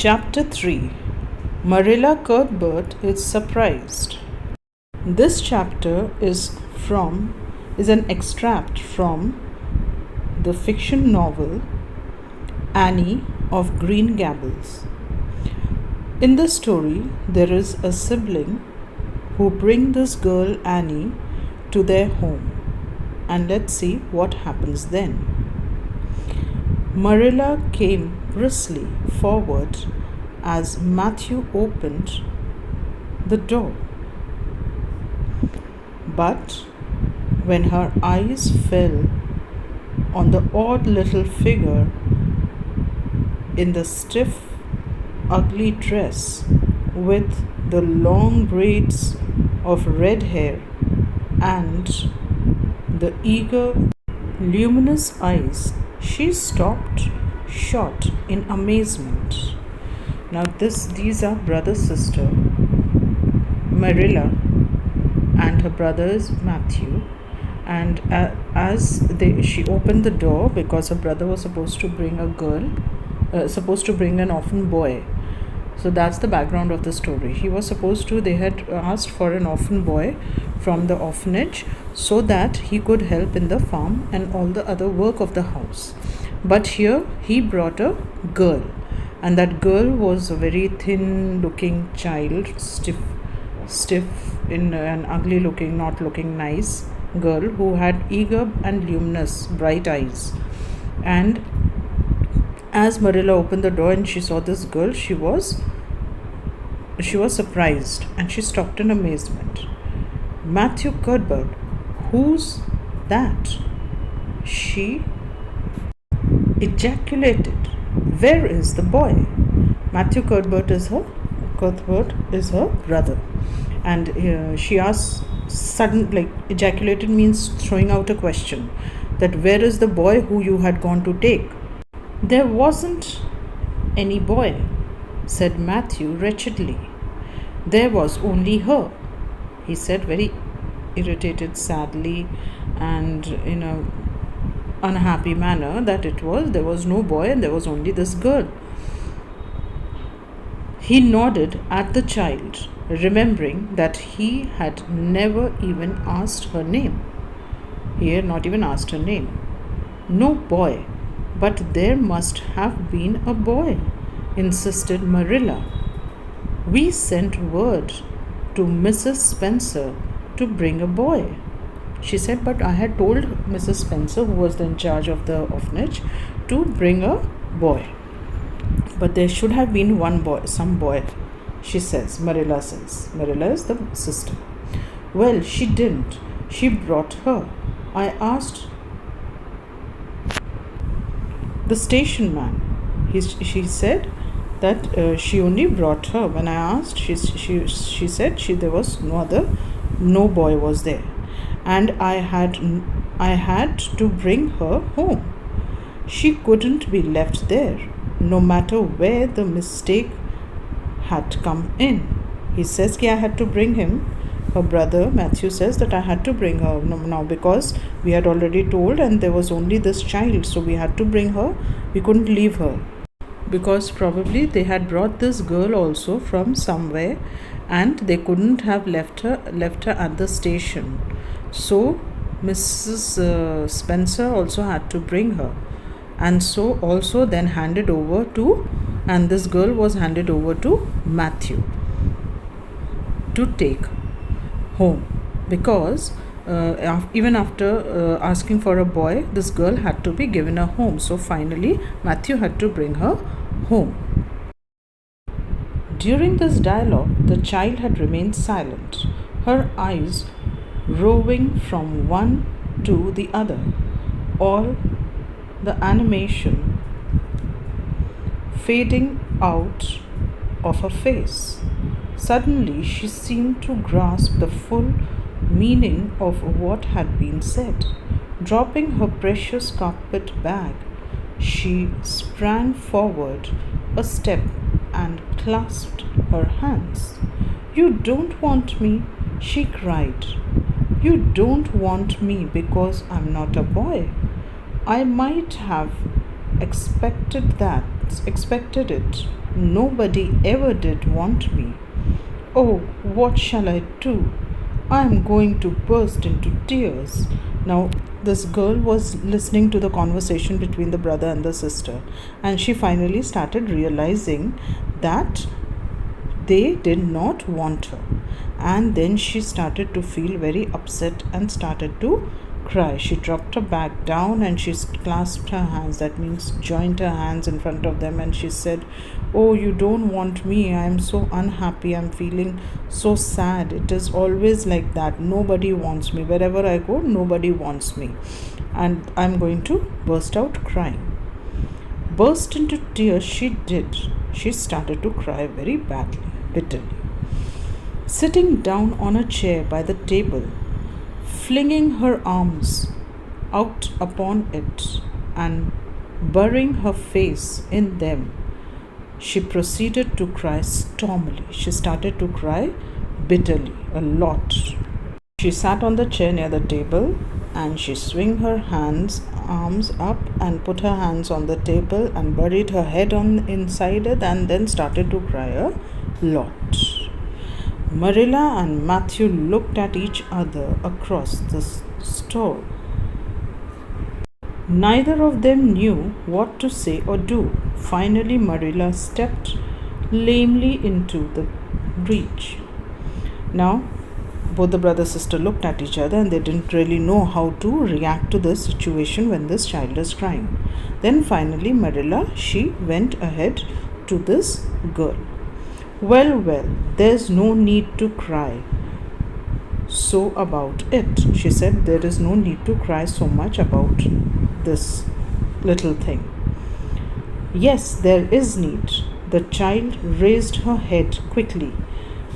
Chapter-3. Marilla Cuthbert is surprised. This chapter is an extract from the fiction novel Annie of Green Gables. In the story, there is a sibling who bring this girl Annie to their home, and let's see what happens then. Marilla came briskly forward as Matthew opened the door. But when her eyes fell on the odd little figure in the stiff, ugly dress with the long braids of red hair and the eager, luminous eyes, she stopped short in amazement. Now these are brother-sister, Marilla, and her brother is Matthew. And she opened the door because her brother was supposed to bring an orphan boy. So that's the background of the story. They had asked for an orphan boy from the orphanage so that he could help in the farm and all the other work of the house. But here he brought a girl, and that girl was a very thin looking child, stiff in an ugly looking, not looking nice girl who had eager and luminous bright eyes. And as Marilla opened the door and she saw this girl, she was surprised and she stopped in amazement. Matthew Cuthbert, who's that? She ejaculated. Where is the boy? Matthew Cuthbert is her brother. And she asked, ejaculated means throwing out a question, that where is the boy who you had gone to take? There wasn't any boy, said Matthew wretchedly. There was only her, he said, very irritated, sadly, and in a unhappy manner, that there was no boy and there was only this girl. He nodded at the child, remembering that he had never even asked her name. He had not even asked her name. No boy, but there must have been a boy, insisted Marilla. We sent word to Mrs. Spencer to bring a boy, she said, but I had told Mrs. Spencer, who was in charge of the orphanage, to bring a boy. But there should have been some boy, she says. Marilla says. Marilla is the sister. Well, she didn't. She brought her. I asked the station man. She said that she only brought her. When I asked, she said there was no boy was there, and I had to bring her home. She couldn't be left there, no matter where the mistake had come in. He says I had to bring him. Her brother Matthew says that I had to bring her now because we had already told and there was only this child, so we had to bring her. We couldn't leave her because probably they had brought this girl also from somewhere and they couldn't have left her at the station. So Mrs. Spencer also had to bring her, and so also then this girl was handed over to Matthew to take home, because even after asking for a boy, this girl had to be given a home. So finally Matthew had to bring her home. During this dialogue, the child had remained silent, her eyes roving from one to the other, all the animation fading out of her face. Suddenly she seemed to grasp the full meaning of what had been said. Dropping her precious carpet bag, she sprang forward a step and clasped her hands. You don't want me, she cried. You don't want me because I'm not a boy. I might have expected that, expected it. Nobody ever did want me. Oh, what shall I do? I am going to burst into tears. Now, this girl was listening to the conversation between the brother and the sister, and she finally started realizing that they did not want her. And then she started to feel very upset and started to cry. She dropped her bag down and she clasped her hands, that means joined her hands in front of them, and she said, "Oh, you don't want me. I am so unhappy. I'm feeling so sad. It is always like that. Nobody wants me. Wherever I go, nobody wants me. And I'm going to burst out crying." Burst into tears she did. She started to cry very badly, bitterly. Sitting down on a chair by the table, flinging her arms out upon it and burying her face in them, she proceeded to cry stormily. She started to cry bitterly, a lot. She sat on the chair near the table and she swung her arms up and put her hands on the table and buried her head on inside it and then started to cry a lot. Marilla and Matthew looked at each other across the store. Neither of them knew what to say or do. Finally, Marilla stepped lamely into the breach. Now, both the brother and sister looked at each other and they didn't really know how to react to this situation when this child is crying. Then finally, Marilla, she went ahead to this girl. Well, there's no need to cry so about it. She said, there is no need to cry so much about this little thing. Yes, there is need. The child raised her head quickly,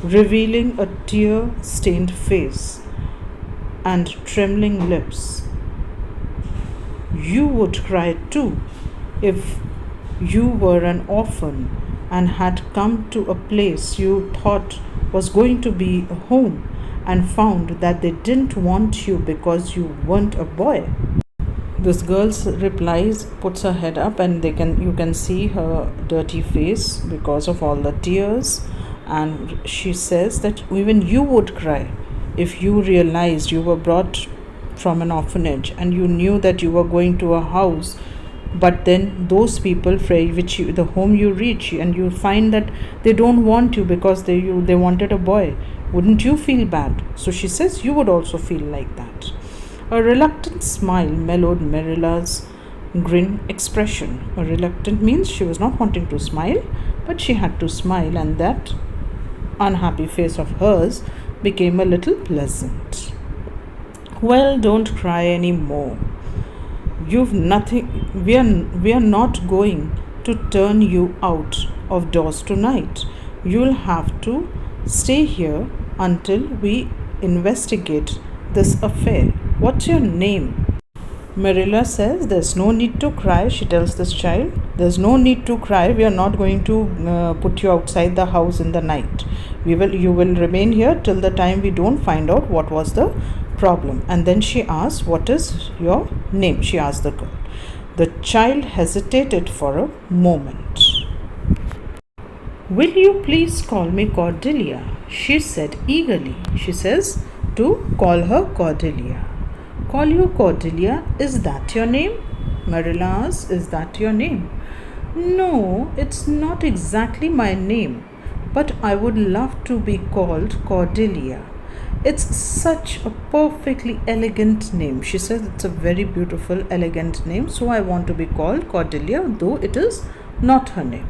revealing a tear-stained face and trembling lips. You would cry too if you were an orphan and had come to a place you thought was going to be a home and found that they didn't want you because you weren't a boy. This girl's replies puts her head up and you can see her dirty face because of all the tears, and she says that even you would cry if you realized you were brought from an orphanage and you knew that you were going to a house, but then those people the home you reach and you find that they don't want you because they wanted a boy. Wouldn't you feel bad? So she says you would also feel like that. A reluctant smile mellowed Marilla's grin expression. A reluctant means she was not wanting to smile, but she had to smile, and that unhappy face of hers became a little pleasant. Well, don't cry anymore. We are not going to turn you out of doors tonight. You'll have to stay here until we investigate this affair. What's your name? Marilla says there's no need to cry. She tells this child, there's no need to cry. We are not going to put you outside the house in the night. You will remain here till the time we don't find out what was the problem. And then she asks, what is your name? She asked the girl. The child hesitated for a moment. Will you please call me Cordelia? She said eagerly. She says to call her Cordelia. Call you Cordelia? Is that your name? Marilla asks, is that your name? No, it's not exactly my name, but I would love to be called Cordelia. It's such a perfectly elegant name. She says it's a very beautiful, elegant name, so I want to be called Cordelia, though it is not her name.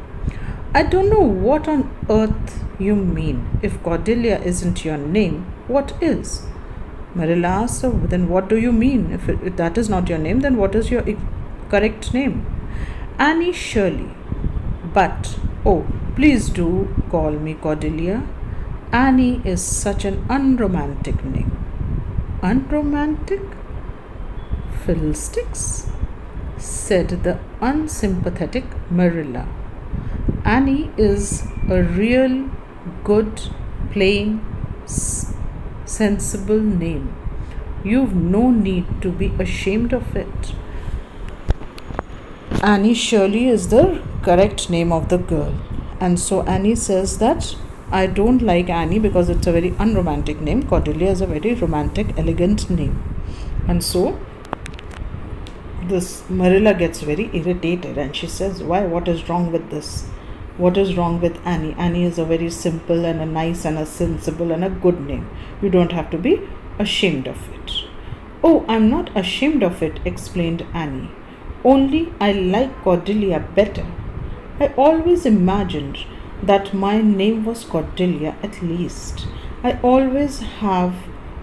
I don't know what on earth you mean. If Cordelia isn't your name, what is? Marilla asks her, then what do you mean? If that is not your name, then what is your correct name? Annie Shirley. But, oh, please do call me Cordelia. Annie is such an unromantic name. Unromantic? Fiddlesticks, said the unsympathetic Marilla. Annie is a real, good, plain, sensible name. You've no need to be ashamed of it. Annie Shirley is the correct name of the girl. And so Annie says that I don't like Annie because it's a very unromantic name. Cordelia is a very romantic, elegant name. And so this Marilla gets very irritated and she says, why? What is wrong with this? What is wrong with Annie? Annie is a very simple and a nice and a sensible and a good name. You don't have to be ashamed of it. Oh, I'm not ashamed of it, explained Annie. Only I like Cordelia better. I always imagined that my name was Cordelia at least. I always have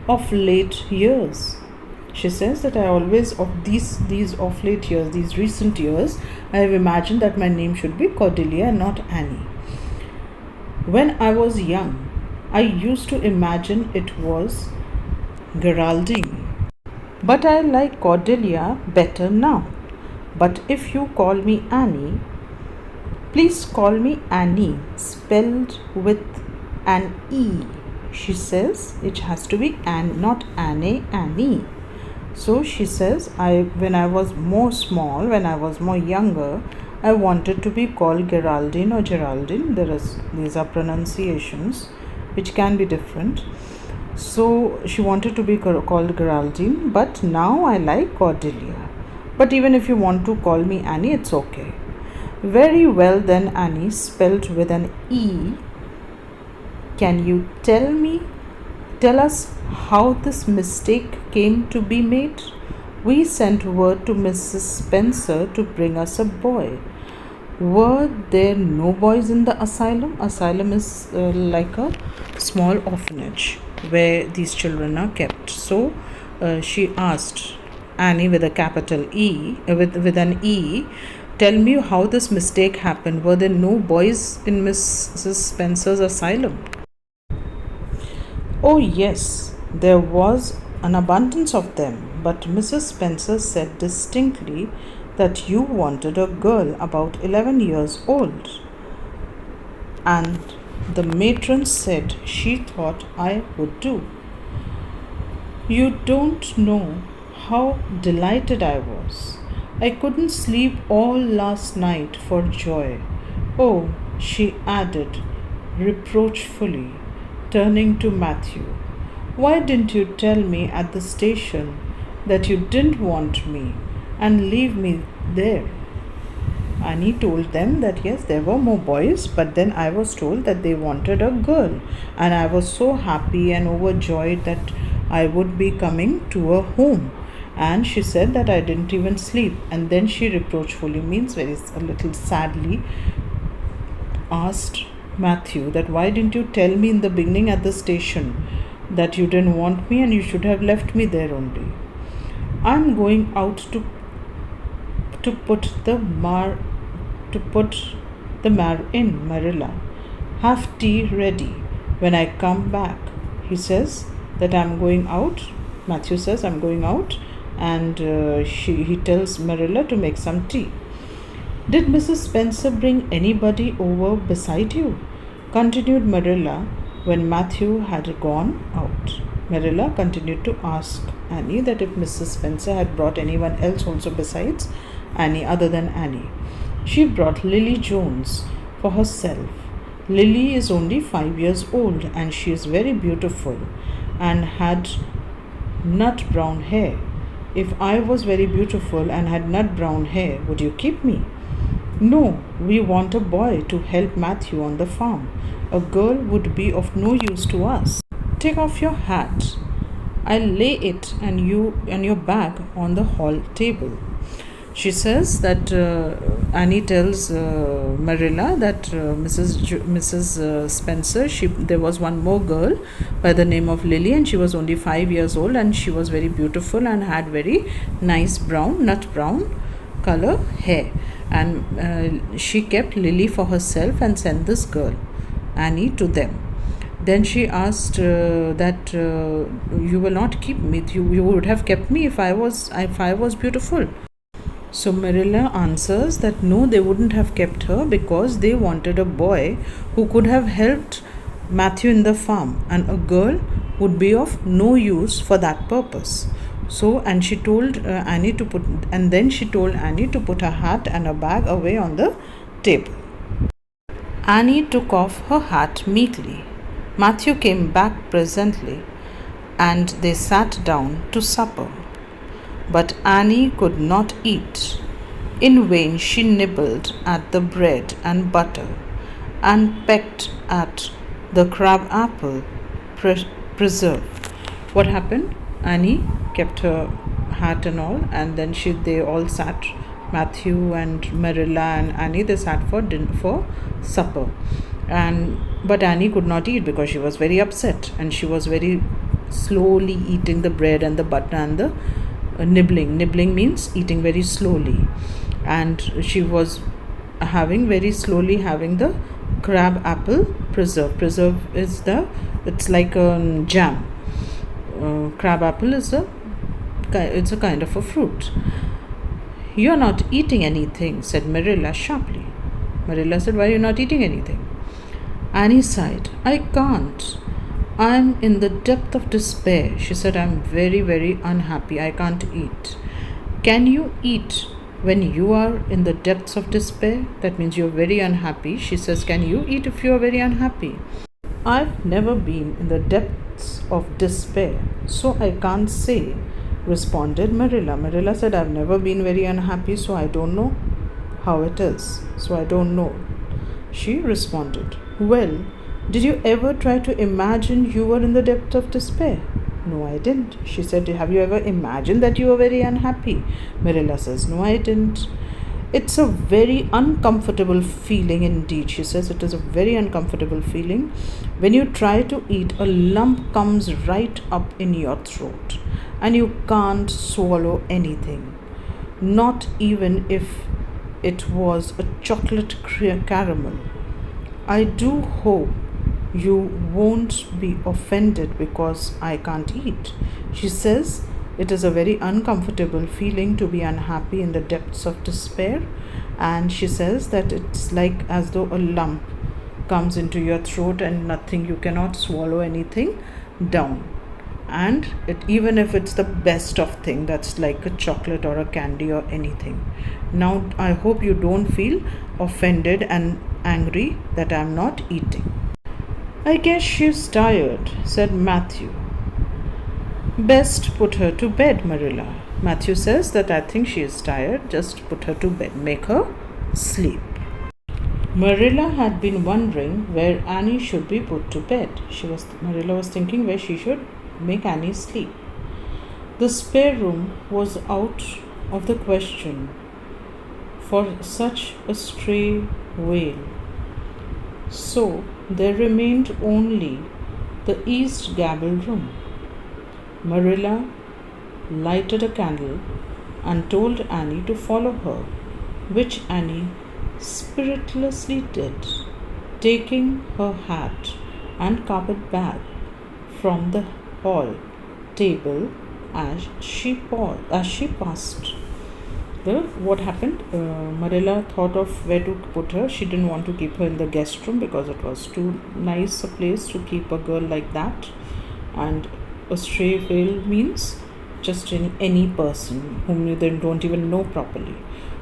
of late years. She says that I always of these of late years, these recent years, I have imagined that my name should be Cordelia and not Annie. When I was young, I used to imagine it was Geraldine. But I like Cordelia better now. But if you call me Annie, please call me Annie, spelled with an E. She says it has to be Anne, not Annie, Annie. So she says, when I was more small, when I was more younger, I wanted to be called Geraldine or Geraldine. These are pronunciations which can be different. So she wanted to be called Geraldine, but now I like Cordelia. But even if you want to call me Annie, it's okay. Very well then, Annie, spelled with an E. Can you tell us how this mistake came to be made? We sent word to Mrs. Spencer to bring us a boy. Were there no boys in the asylum? Asylum is like a small orphanage where these children are kept. So she asked Annie with a capital E, with an E, tell me how this mistake happened. Were there no boys in Mrs. Spencer's asylum? Oh yes, there was an abundance of them, but Mrs. Spencer said distinctly that you wanted a girl about 11 years old. And the matron said she thought I would do. You don't know how delighted I was. I couldn't sleep all last night for joy. Oh, she added reproachfully, turning to Matthew, why didn't you tell me at the station that you didn't want me and leave me there? Annie told them that yes, there were more boys, but then I was told that they wanted a girl, and I was so happy and overjoyed that I would be coming to a home. And she said that I didn't even sleep. And then she reproachfully, means a little sadly, asked Matthew that why didn't you tell me in the beginning at the station that you didn't want me and you should have left me there only. I'm going out to put the mare in, Marilla. Have tea ready when I come back. He says that I'm going out. Matthew says I'm going out, and he tells Marilla to make some tea. Did Mrs. Spencer bring anybody over beside you? Continued Marilla when Matthew had gone out. Marilla continued to ask Annie that if Mrs. Spencer had brought anyone else also besides Annie, other than Annie. She brought Lily Jones for herself. Lily is only 5 years old and she is very beautiful and had nut brown hair. If I was very beautiful and had nut brown hair, would you keep me? No, we want a boy to help Matthew on the farm. A girl would be of no use to us. Take off your hat. I'll lay it and your bag on the hall table. She says that Annie tells Marilla that Mrs. Spencer, there was one more girl by the name of Lily, and she was only 5 years old, and she was very beautiful and had very nice nut brown color hair, and she kept Lily for herself and sent this girl Annie to them. Then she asked that you will not keep me. You would have kept me if I was beautiful. So Marilla answers that no, they wouldn't have kept her because they wanted a boy who could have helped Matthew in the farm, and a girl would be of no use for that purpose. So, and then she told Annie to put her hat and her bag away on the table. Annie took off her hat meekly. Matthew came back presently, and they sat down to supper. But Annie could not eat. In vain she nibbled at the bread and butter, and pecked at the crab-apple preserve. What happened? Annie kept her hat and all, and then they all sat. Matthew and Marilla and Annie, they sat for supper, but Annie could not eat because she was very upset, and she was very slowly eating the bread and the butter and the nibbling. Nibbling means eating very slowly, and she was very slowly having the crab apple preserve. Preserve is it's like a jam. Crab apple is it's a kind of a fruit. "You're not eating anything," said Marilla sharply. Marilla said, "Why are you not eating anything?" Annie sighed. "I can't. I'm in the depth of despair," she said. "I'm very, very unhappy. I can't eat." "Can you eat when you are in the depths of despair?" That means you're very unhappy. She says, "Can you eat if you're very unhappy?" "I've never been in the depths of despair, so I can't say," responded Marilla. Marilla said, "I've never been very unhappy, so I don't know how it is. So I don't know." She responded, "Well, did you ever try to imagine you were in the depth of despair?" "No, I didn't." She said, "Have you ever imagined that you were very unhappy?" Marilla says, "No, I didn't." "It's a very uncomfortable feeling indeed," she says. "It is a very uncomfortable feeling. When you try to eat, a lump comes right up in your throat, and you can't swallow anything, not even if it was a chocolate caramel. I do hope you won't be offended because I can't eat." She says it is a very uncomfortable feeling to be unhappy in the depths of despair, and she says that it's like as though a lump comes into your throat and you cannot swallow anything down. And even if it's the best of thing, that's like a chocolate or a candy or anything. Now, I hope you don't feel offended and angry that I'm not eating. "I guess she's tired," said Matthew. "Best put her to bed, Marilla." Matthew says that, "I think she is tired. Just put her to bed. Make her sleep." Marilla had been wondering where Annie should be put to bed. Marilla was thinking where she should make Annie sleep. The spare room was out of the question for such a stray wail. So there remained only the east gable room. Marilla lighted a candle and told Annie to follow her, which Annie spiritlessly did, taking her hat and carpet bag from the hall table as she passed. What happened? Marilla thought of where to put her. She didn't want to keep her in the guest room because it was too nice a place to keep a girl like that. And a stray wail means just in any person whom they don't even know properly.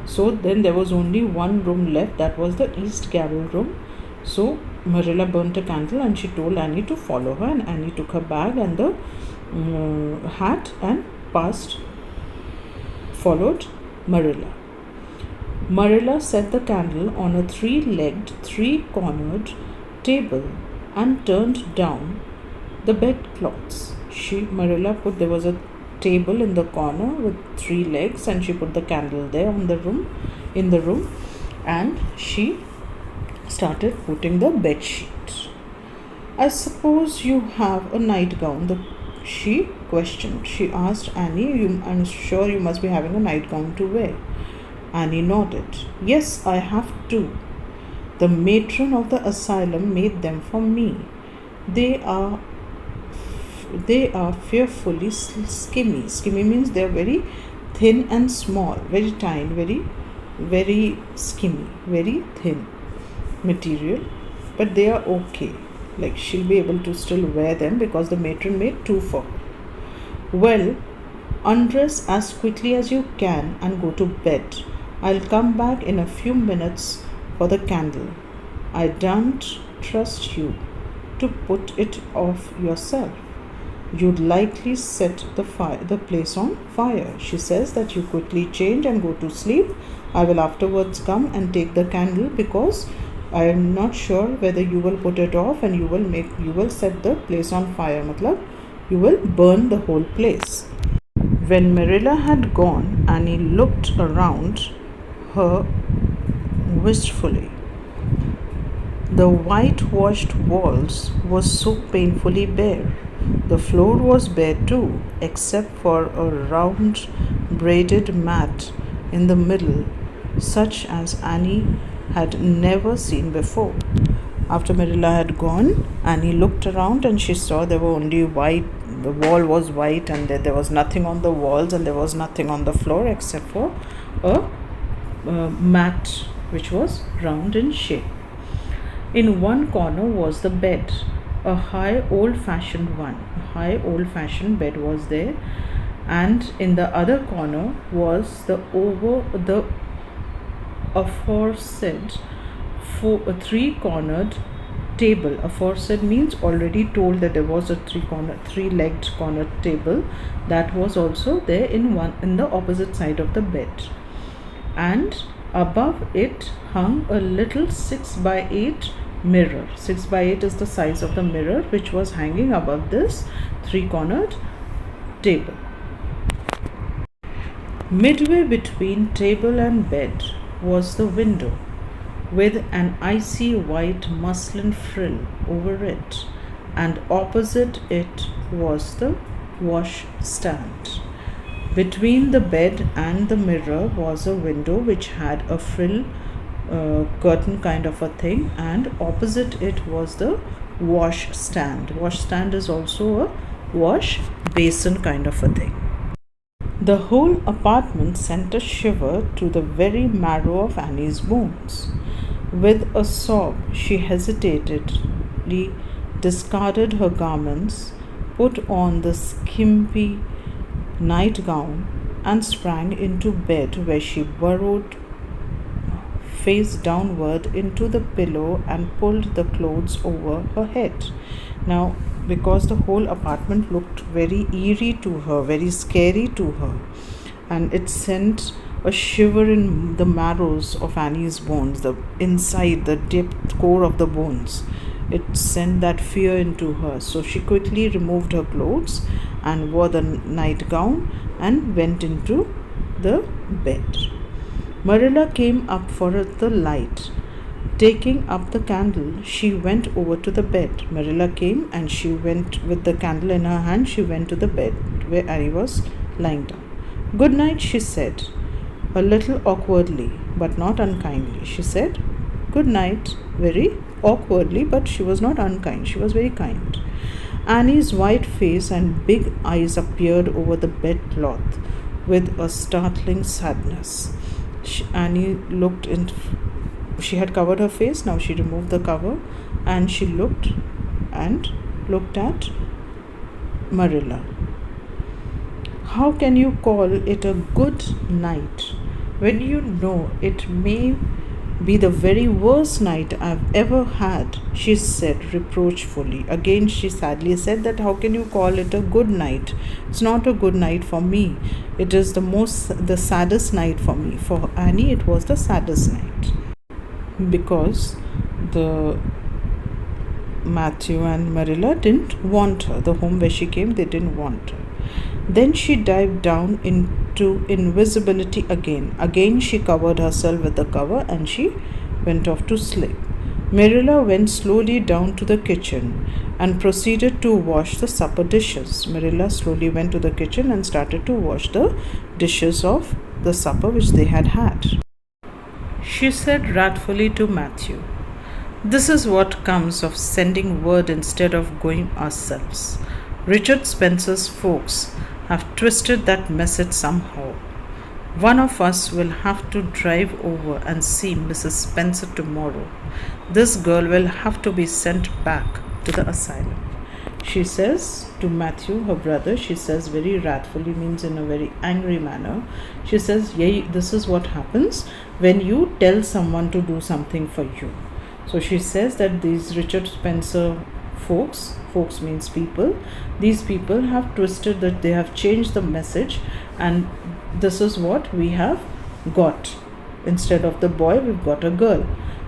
So then there was only one room left, that was the east gable room. So Marilla burnt a candle and she told Annie to follow her, and Annie took her bag and the hat and followed Marilla. Marilla set the candle on a three-legged, three-cornered table and turned down the bedclothes. There was a table in the corner with three legs, and she put the candle there in the room, and she started putting the bed sheet. "I suppose you have a nightgown?" she questioned. She asked Annie, "I'm sure you must be having a nightgown to wear." Annie nodded. "Yes, I have two. The matron of the asylum made them for me. They are fearfully skimmy. Skimmy means they are very thin and small, very tiny, very, very skimmy, very thin material, but they are okay. Like she'll be able to still wear them because the matron made two for her." "Well, undress as quickly as you can and go to bed. I'll come back in a few minutes for the candle. I don't trust you to put it off yourself. You'd likely set the place on fire. She says that you quickly change and go to sleep. I will afterwards come and take the candle, because I am not sure whether you will put it off and you will set the place on fire. Matlab, you will burn the whole place. When Marilla had gone, Annie looked around her wistfully. The whitewashed walls were so painfully bare. The floor was bare too, except for a round braided mat in the middle, such as Annie had never seen before. After Marilla had gone, Annie looked around and she saw there were only white. The wall was white, and there was nothing on the walls, and there was nothing on the floor except for a mat which was round in shape. In one corner was the bed, a high old-fashioned one. A high old-fashioned bed was there, and in the other corner was the aforesaid three-cornered table. Aforesaid means already told that there was a three-legged cornered table that was also there in the opposite side of the bed, and above it hung a little 6x8 mirror. 6x8 is the size of the mirror which was hanging above this three-cornered table. Midway between table and bed was the window, with an icy white muslin frill over it, and opposite it was the washstand. Between the bed and the mirror was a window which had a frill curtain kind of a thing, and opposite it was the washstand. Washstand is also a wash basin kind of a thing. The whole apartment sent a shiver to the very marrow of Annie's bones. With a sob, she hesitantly discarded her garments, put on the skimpy nightgown, and sprang into bed, where she burrowed face downward into the pillow and pulled the clothes over her head. Now, because the whole apartment looked very eerie to her, very scary to her, and it sent a shiver in the marrows of Annie's bones, the inside, the deep core of the bones. It sent that fear into her. So she quickly removed her clothes and wore the nightgown and went into the bed. Marilla came up for the light. Taking up the candle, she went over to the bed. Marilla came and she went with the candle in her hand. She went to the bed where Annie was lying down. "Good night," she said, a little awkwardly, but not unkindly. She said, "Good night," very awkwardly, but she was not unkind. She was very kind. Annie's white face and big eyes appeared over the bedcloth with a startling sadness. Annie looked in. She had covered her face. Now she removed the cover and she looked at Marilla. "How can you call it a good night when you know it may be the very worst night I've ever had?" she said reproachfully. Again she sadly said that how can you call it a good night? It's not a good night for me. It is the saddest night for me. For Annie it was the saddest night, because the Matthew and Marilla didn't want her. The home where she came, they didn't want her. Then she dived down into invisibility again. Again she covered herself with the cover and she went off to sleep. Marilla went slowly down to the kitchen and proceeded to wash the supper dishes. Marilla slowly went to the kitchen and started to wash the dishes of the supper which they had had. She said wrathfully to Matthew, "This is what comes of sending word instead of going ourselves. Richard Spencer's folks have twisted that message somehow. One of us will have to drive over and see Mrs. Spencer tomorrow. This girl will have to be sent back to the asylum." She says to Matthew, her brother, she says very wrathfully, means in a very angry manner. She says, "Yeah, this is what happens when you tell someone to do something for you. So she says that these Richard Spencer folks means people, these people have twisted that, they have changed the message, and this is what we have got. Instead of the boy, we've got a girl.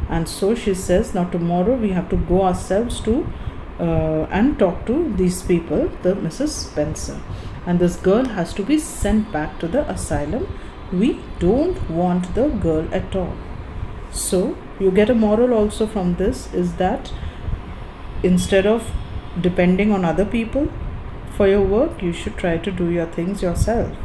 And so she says, now tomorrow we have to go ourselves to and talk to these people, the Mrs. Spencer, and this girl has to be sent back to the asylum. We don't want the girl at all. So you get a moral also from this, is that instead of depending on other people for your work, you should try to do your things yourself.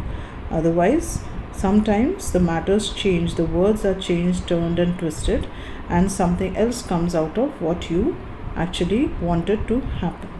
Otherwise, sometimes the matters change, the words are changed, turned and twisted, and something else comes out of what you actually wanted to happen.